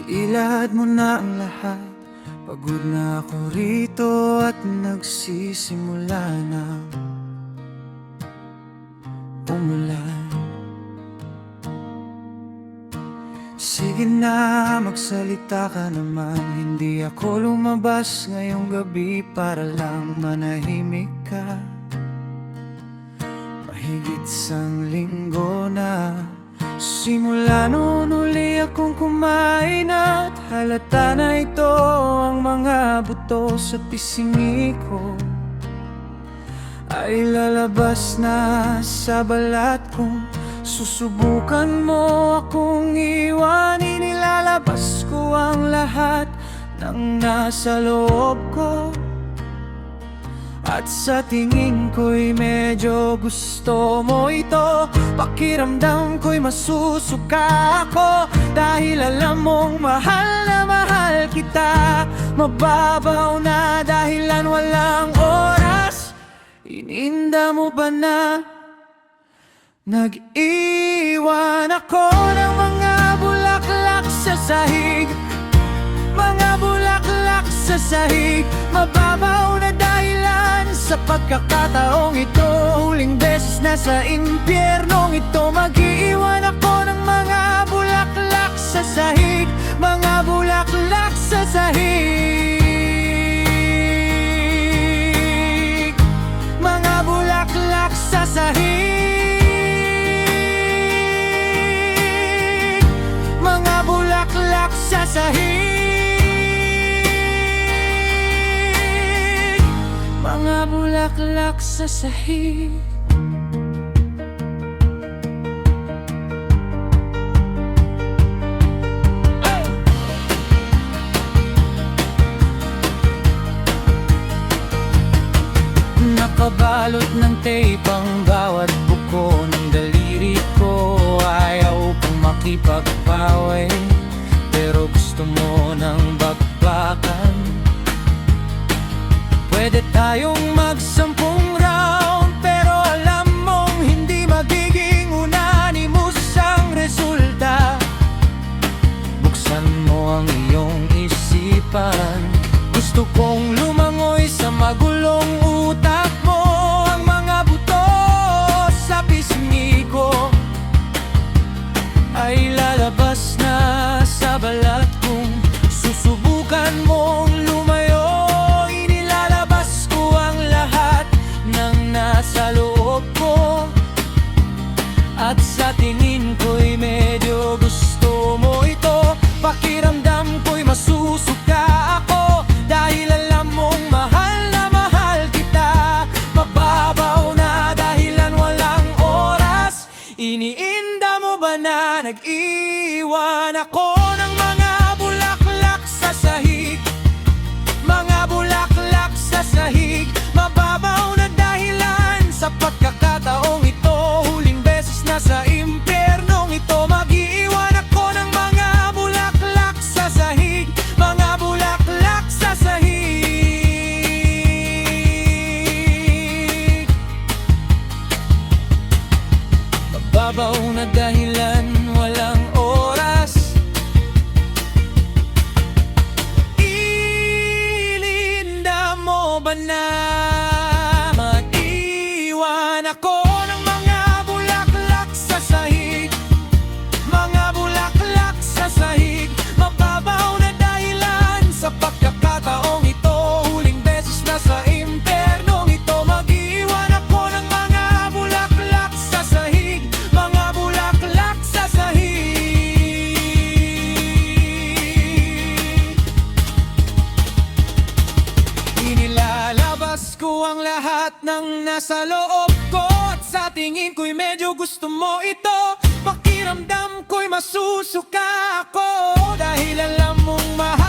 Iilad mo na ang lahat. Pagod na ako rito at nagsisimula na umulan. Sige na, magsalita ka naman. Hindi ako lumabas ngayong gabi para lang manahimik ka. Mahigit isang linggo na simula noon uli akong kumain at halata na ito ang mga buto sa pisngi ko ay lalabas na sa balat kong susubukan mo akong iwanin. Ilalabas ko ang lahat ng nasa loob ko at sa tingin ko'y medyo gusto mo ito. Pakiramdam ko'y masusuka ako dahil alam mong mahal na mahal kita. Mababaw na dahilan walang oras. Ininda mo ba na nag-iwan ako ng mga bulaklak sa sahig? Mga bulaklak sa sahig. Mababaw na dahilan sa pagkakataong ito. Huling beses na sa impyernong ito. Mag-iwan ako ng mga bulaklak sa sahig. Mga bulaklak sa sahig. Mga bulaklak sa sahig. Mga bulaklak sa sahig. Mga bulaklak sa sahig. Nakabalot ng tape ang bawat buko ng daliri ko. Ayaw pang makipagpaway pero gusto mo ng bakbakan. Pwede tayong mag-10 round pero alam mong hindi magiging unanimous ang resulta. Buksan mo ang iyong isipan. Gusto kong lumangoy sa magulong utak mo. Ang mga buto sa pisngi ko ay lalabas na sa balat kong susubukan mong lumayo. Inilalabas ko ang lahat ng nasa loob ko at sa tingin ko'y medyo gusto mo ito. Pakiramdam ko'y masusuka ako dahil alam mong mahal na mahal kita. Mababaw na dahilan walang oras. Iniinda mo ba na nag-iwan ako ng mga bulaklak sa sahig? Mga bulaklak sa sahig. Mababaw na dahilan sa pagkakataong ito. Huling beses na sa impyernong ito. Mag-iwan ako ng mga bulaklak sa sahig. Mga bulaklak sa sahig. Mababaw na dahilan walang oras. Ilinda mo ba na mag-iwan ako ng mga bulaklak sa sahig? Mga bulaklak sa sahig. Mababaw na dahilan sa pagkakataong ito. Huling beses na sa impyernong ito. Mag-iwan ako ng mga bulaklak sa sahig. Mga bulaklak sa sahig. Inilalabas ko ang lahat ng nasa loob ko at sa tingin ko'y medyo gusto mo ito. Pakiramdam ko'y masusuka ako dahil alam mong mahal